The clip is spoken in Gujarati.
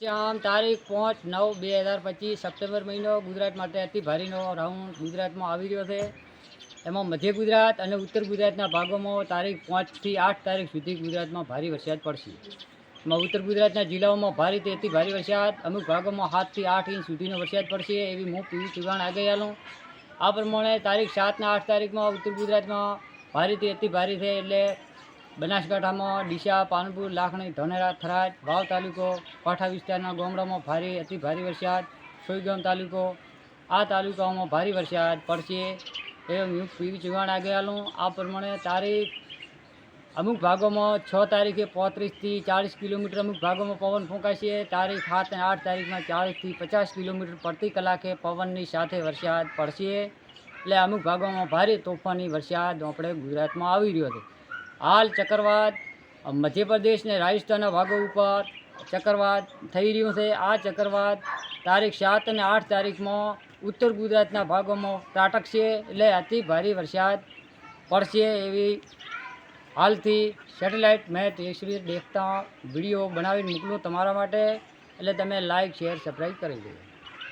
આમ તારીખ 5/9/2025 સપ્ટેમ્બર મહિનો ગુજરાત માટે અતિ ભારેનો રાઉન્ડ ગુજરાતમાં આવી રહ્યો છે. એમાં મધ્ય ગુજરાત અને ઉત્તર ગુજરાતના ભાગોમાં તારીખ 5 થી 8 તારીખ સુધી ગુજરાતમાં ભારે વરસાદ પડશે. એમાં ઉત્તર ગુજરાતના જિલ્લાઓમાં ભારેથી અતિ ભારે વરસાદ, અમુક ભાગોમાં 7 થી 8 ઇંચ સુધીનો વરસાદ પડશે એવી હું પીવી ચુગાણ આગાહી. આ પ્રમાણે તારીખ 7 અને 8 તારીખમાં ઉત્તર ગુજરાતમાં ભારેથી અતિ ભારે છે. એટલે બનાસકાંઠામાં ડીસા, પાનપુર, લાખણી, ધાનેરા, થરાદ, વાવ તાલુકો, પાઠા વિસ્તારના ગામડામાં ભારે અતિ ભારે વરસાદ, સોયગામ તાલુકો, આ તાલુકાઓમાં ભારે વરસાદ પડશે એમ હું પીવી ચુગાણ આગાહી. આ પ્રમાણે તારીખ અમુક ભાગોમાં 6 તારીખે 35 થી 40 કિલોમીટર અમુક ભાગોમાં પવન ફૂંકાશે. તારીખ 7 અને 8 તારીખમાં 40 થી 50 કિલોમીટર પ્રતિ કલાકે પવનની સાથે વરસાદ પડશે. એટલે અમુક ભાગોમાં ભારે તોફાની વરસાદ આપણે ગુજરાતમાં આવી રહ્યો છે. હાલ ચક્રવાત મધ્યપ્રદેશ અને રાજસ્થાનના ભાગો ઉપર ચક્રવાત થઈ રહ્યું છે. આ ચક્રવાત તારીખ 7 અને 8 તારીખમાં ઉત્તર ગુજરાતના ભાગોમાં ત્રાટકશે. એટલે અતિ ભારે વરસાદ પડશે એવી હાલથી સેટેલાઇટ મેં દેખતા વિડીયો બનાવીને મોકલું તમારા માટે. એટલે તમે લાઇક, શેર, સબસ્ક્રાઈબ કરી દો.